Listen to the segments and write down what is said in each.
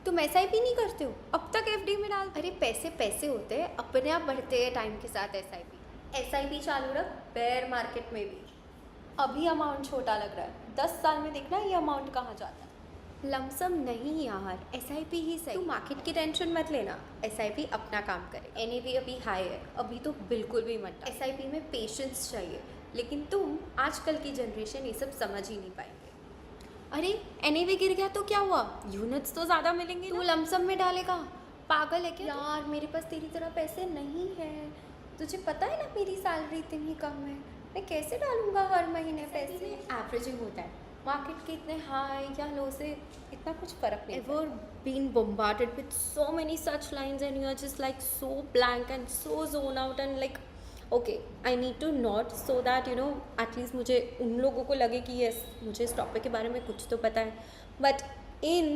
तुम SIP नहीं करते हो? अब तक FD में डाल। अरे पैसे पैसे होते हैं, अपने आप बढ़ते हैं टाइम के साथ। SIP चालू रख, बेयर मार्केट में भी। अभी अमाउंट छोटा लग रहा है, 10 साल में देखना ये अमाउंट कहाँ जाता है। लमसम नहीं यार, SIP ही सही। तू मार्केट की टेंशन मत लेना, SIP अपना काम करे। NAV अभी हाई है, अभी तो बिल्कुल भी मत डाल। SIP में पेशेंस चाहिए, लेकिन तुम आजकल की जनरेशन ये सब समझ ही नहीं पाएंगे। अरे NAV गिर गया तो क्या हुआ, यूनिट्स तो ज़्यादा मिलेंगे। तू लमसम में डालेगा, पागल है क्या? यार मेरे पास तेरी तरह पैसे नहीं है, तुझे पता है ना मेरी सैलरी इतनी कम है, मैं कैसे डालूंगा हर महीने पैसे। एवरेजिंग होता है, मार्केट के इतने हाई या लो से इतना कुछ फर्क नहीं। Ever been bombarded with so many such lines and you're just like so blank and so zone out and like okay I need to nod so that you know at least मुझे उन लोगों को लगे कि yes मुझे इस topic के बारे में कुछ तो पता है, but in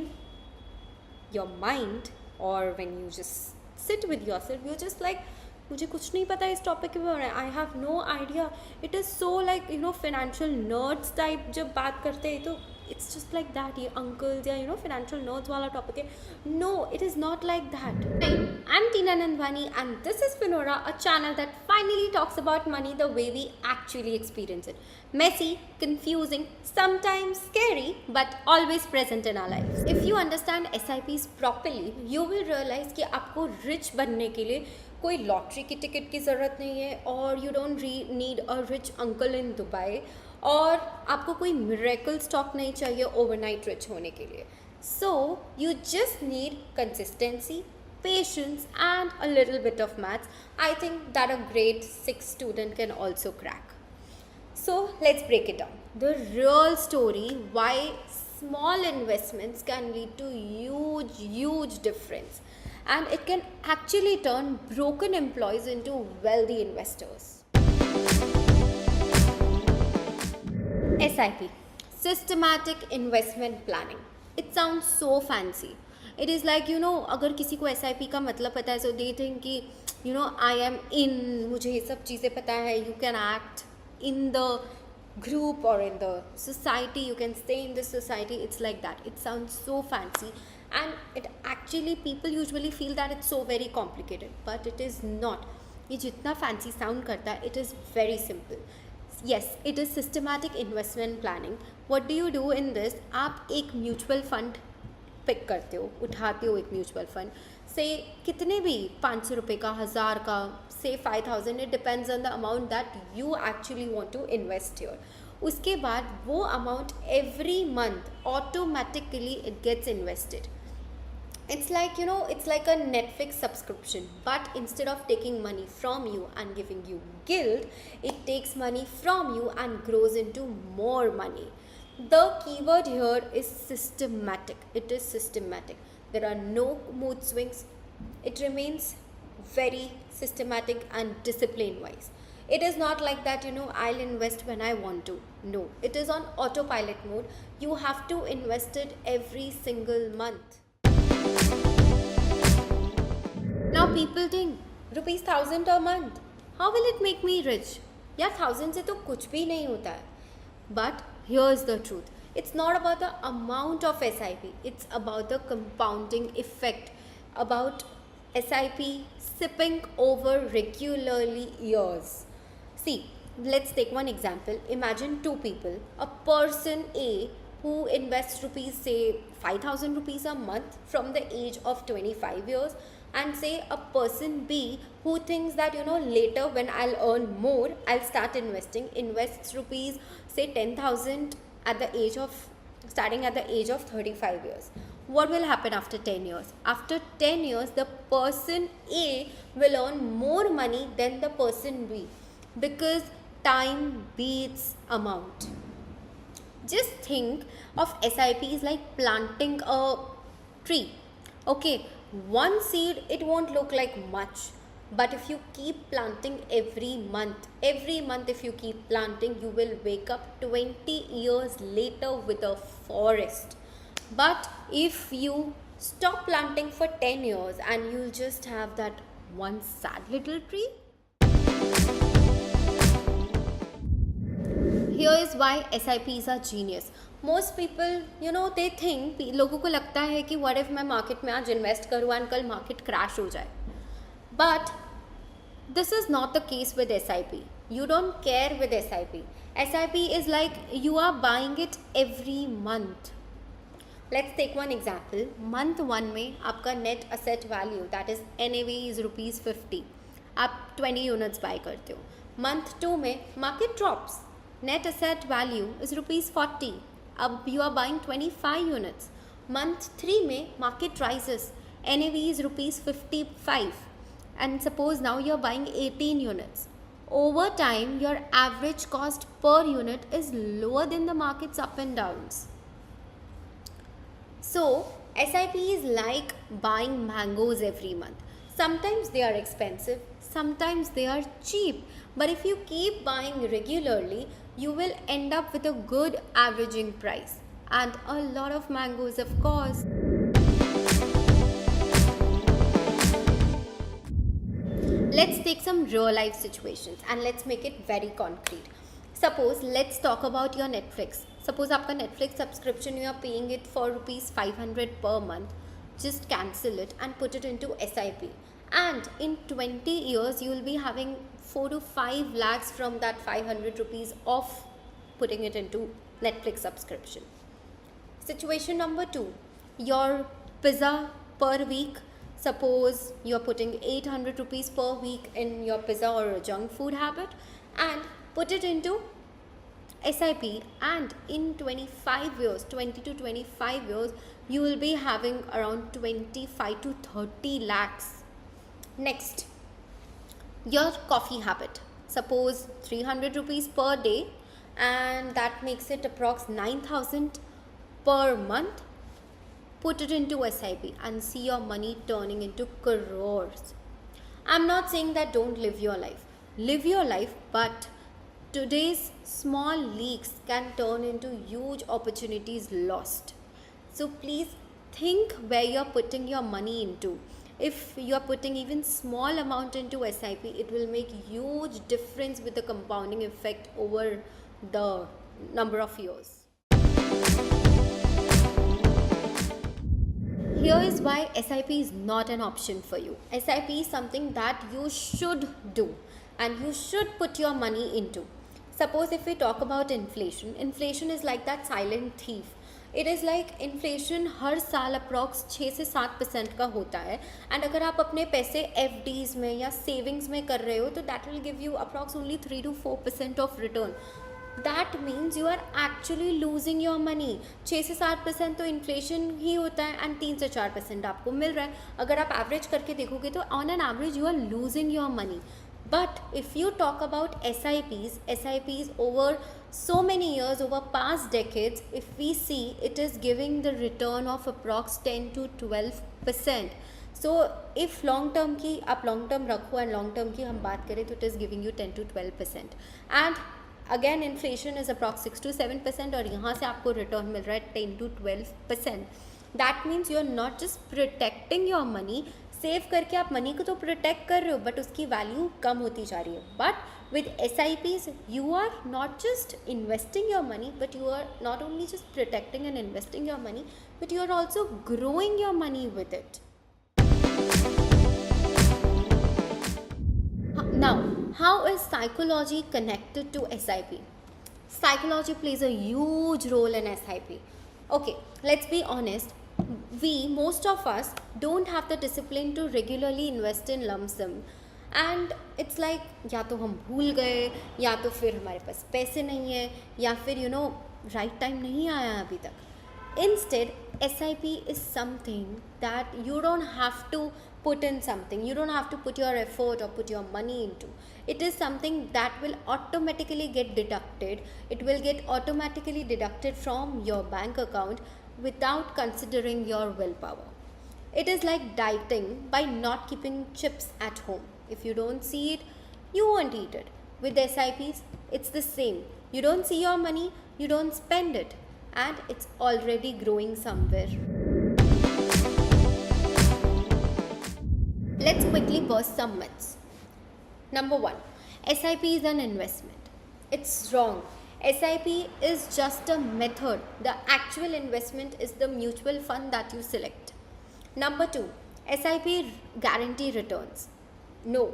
your mind or when you just sit with yourself you're just like मुझे कुछ नहीं पता इस टॉपिक के बारे में, I have no idea. It is so like you know financial nerds type जब बात करते हैं तो इट्स जस्ट लाइक दैट, ये अंकल्स या यू नो फाइनेंशियल नर्ड्स वाला टॉपिक है। No, it is not like that. I am Tina Nandwani and this is Finora, a channel that finally talks about money the way we actually experience it. Messy, confusing, sometimes scary, but always present in our lives. If you understand SIPs properly, you will realize कि आपको rich बनने के लिए कोई lottery की ticket की ज़रूरत नहीं है, और you don't need a rich uncle in Dubai, और आपको कोई मिरेकल स्टॉक नहीं चाहिए ओवरनाइट रिच होने के लिए. So you just need consistency, patience and a little bit of maths. I think that a grade 6 student can also crack. So let's break it down. The real story why small investments can lead to huge difference, and it can actually turn broken employees into wealthy investors. SIP, systematic investment planning. It sounds so fancy. It is like you know, अगर किसी को SIP का मतलब पता है, so they think कि you know I am in, मुझे ये सब चीज़ें पता है. You can act in the group or in the society, you can stay in the society. It's like that. It sounds so fancy, and it actually people usually feel that it's so very complicated, but it is not. ये जितना fancy sound करता है, it is very simple. Yes, it is systematic investment planning. What do you do in this? आप एक mutual fund pick करते हो, उठाते हो एक म्यूचुअल फंड से कितने भी 500 रुपये का, 1000 का, से 5000, it depends on the amount that you actually want to invest here. उसके बाद वो amount every month automatically it gets invested. It's like you know, it's like a Netflix subscription, but instead of taking money from you and giving you guilt, it takes money from you and grows into more money. The keyword here is systematic. It is systematic. There are no mood swings. It remains very systematic and discipline wise. It is not like that, you know, I'll invest when I want to. No, it is on autopilot mode. You have to invest it every single month. Now people think ₹1000 a month, how will it make me rich? यार 1000 से तो कुछ भी नहीं होता है. But here's the truth. It's not about the amount of SIP. It's about the compounding effect. About SIP sipping over regularly years. See, let's take one example. Imagine two people. A person A who invests rupees, say 5000 rupees a month from the age of 25 years, and say a person B who thinks that you know later when I'll earn more I'll start invests rupees say 10,000 at the age of starting at the age of 35 years. What will happen after 10 years? After 10 years the person A will earn more money than the person B, because time beats amount. Just think of SIPs like planting a tree. Okay, one seed, it won't look like much, but if you keep planting every month if you keep planting, you will wake up 20 years later with a forest. But if you stop planting for 10 years and you'll just have that one sad little tree. Here is why SIPs are genius. Most people they think, लोगों को लगता है कि what if मैं market में आज invest करूँ and कल मार्केट क्रैश हो जाए. But this is not the case with SIP. You don't care with SIP. SIP is like you are buying it every month. Let's take one example. Month 1 में आपका net asset value, that is NAV, is ₹50. आप 20 units buy करते हो. Month 2 में market drops. Net asset value is ₹40. अब you are buying 25 units. Month 3 में market rises. NAV is ₹55. And suppose now you are buying 18 units. Over time, your average cost per unit is lower than the market's up and downs. So, SIP is like buying mangoes every month. Sometimes they are expensive, sometimes they are cheap. But if you keep buying regularly, you will end up with a good averaging price. And a lot of mangoes, of course. Let's take some real life situations and let's make it very concrete. Suppose, let's talk about your Netflix. Suppose आपका Netflix subscription, you are paying it for ₹500 per month. Just cancel it and put it into SIP. And in 20 years, you will be having 4 to 5 lakhs from that ₹500 of putting it into Netflix subscription. Situation number 2, your pizza per week. Suppose you're putting ₹800 per week in your pizza or a junk food habit and put it into SIP, and in 25 years, 20 to 25 years, you will be having around 25 to 30 lakhs. Next, your coffee habit. Suppose ₹300 per day and that makes it approx 9,000 per month. Put it into SIP and see your money turning into crores. I'm not saying that don't live your life. Live your life, but today's small leaks can turn into huge opportunities lost. So please think where you're putting your money into. If you're putting even small amount into SIP, it will make huge difference with the compounding effect over the number of years. Here is why SIP is not an option for you. SIP is something that you should do and you should put your money into. Suppose if we talk about inflation, inflation is like that silent thief. It is like inflation हर साल approx 6 से 7% का होता है. And अगर आप अपने पैसे FDs में या सेविंग्स में कर रहे हो तो that will give you approx only 3 to 4% of return. That means you are actually losing your money. 6 से 7% तो इन्फ्लेशन ही होता है एंड 3 से 4% आपको मिल रहा है. अगर आप एवरेज करके देखोगे तो on an average you are losing your money. But if you talk about SIPs over so many years, over past decades, if we see, it is giving the return of approx 10 to 12%. So if long term की आप long term रखो and long term की हम बात करें तो it is giving you 10 to 12%. And again inflation is approx 6 to 7% और यहाँ से आपको return मिल रहा है 10 to 12%. That means you are not just protecting your money. Save करके आप मनी को तो प्रोटेक्ट कर रहे हो बट उसकी वैल्यू कम होती जा रही है. But with SIPs you are not just investing your money but you are not only just protecting and investing your money but you are also growing your money with it. Now, how is psychology connected to SIP? Psychology plays a huge role in SIP. Okay, let's be honest. Most of us don't have the discipline to regularly invest in lump sum, and it's like या तो हम भूल गए या तो फिर हमारे पास पैसे नहीं है या फिर right time नहीं आया अभी तक. Instead, SIP is something that you don't have to put in something. You don't have to put your effort or put your money into. It is something that will automatically get deducted. It will get automatically deducted from your bank account without considering your willpower. It is like dieting by not keeping chips at home. If you don't see it, you won't eat it. With SIPs, it's the same. You don't see your money, you don't spend it, and it's already growing somewhere. Let's quickly burst some myths. Number 1, SIP is an investment. It's wrong. SIP is just a method. The actual investment is the mutual fund that you select. Number 2, SIP guarantee returns. No,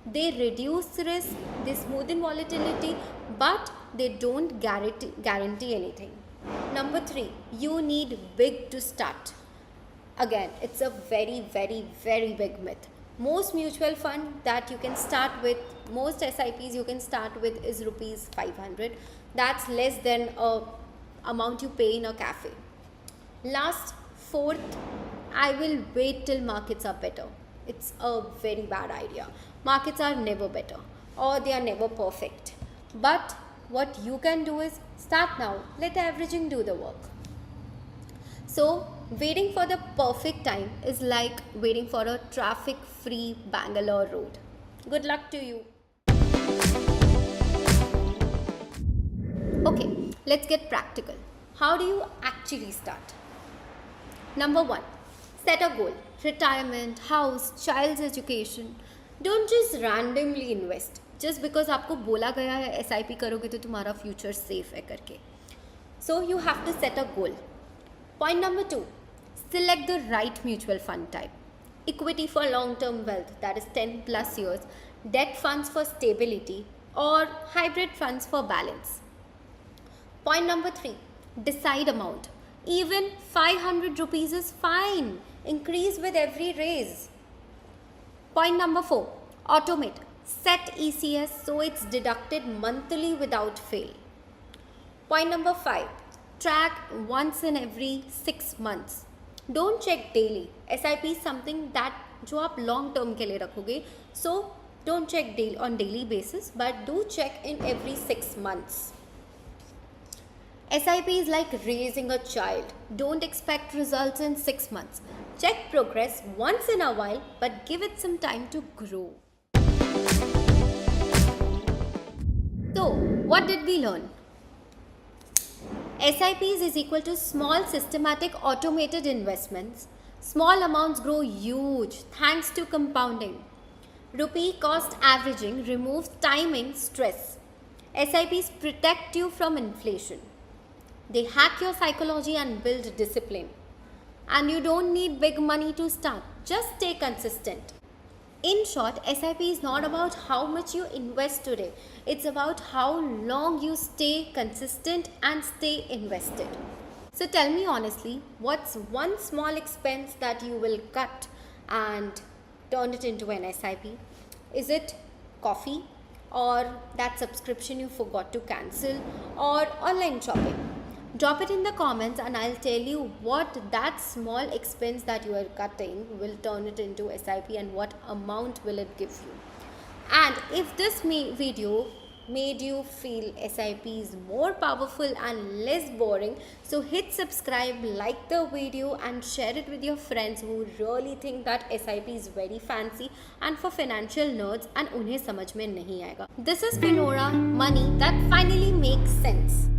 they reduce risk, they smoothen volatility, but they don't guarantee anything. Number 3, you need big to start. Again, it's a very, very, very big myth. Most mutual fund that you can start with, most SIPs you can start with is rupees 500. That's less than a amount you pay in a cafe. Last, fourth, I will wait till markets are better. It's a very bad idea. Markets are never better or they are never perfect. But what you can do is start now. Let averaging do the work. So, waiting for the perfect time is like waiting for a traffic-free Bangalore road. Good luck to you. Okay, let's get practical. How do you actually start? Number 1, set a goal. Retirement, house, child's education. Don't just randomly invest. Just because आपको बोला गया है SIP करोगे तो तुम्हारा future safe है करके. So you have to set a goal. Point number 2, select the right mutual fund type. Equity for long-term wealth, that is 10 plus years. Debt funds for stability or hybrid funds for balance. Point number 3, decide amount. Even 500 rupees is fine. Increase with every raise. Point number 4, automate. Set ECS so it's deducted monthly without fail. Point number 5, track once in every 6 months. Don't check daily. SIP is something that जो आप long term के लिए रखोगे. So don't check on daily basis, but do check in every 6 months. SIP is like raising a child. Don't expect results in 6 months. Check progress once in a while, but give it some time to grow. So, what did we learn? SIPs is equal to small systematic automated investments. Small amounts grow huge thanks to compounding. Rupee cost averaging removes timing stress. SIPs protect you from inflation. They hack your psychology and build discipline. And you don't need big money to start. Just stay consistent. In short, SIP is not about how much you invest today. It's about how long you stay consistent and stay invested. So tell me honestly, what's one small expense that you will cut and turn it into an SIP? Is it coffee, or that subscription you forgot to cancel, or online shopping? Drop it in the comments and I'll tell you what that small expense that you are cutting will turn it into SIP and what amount will it give you. And if this video made you feel SIP is more powerful and less boring, so hit subscribe, like the video and share it with your friends who really think that SIP is very fancy and for financial nerds and उन्हें समझ में नहीं आएगा. This is Finora, money that finally makes sense.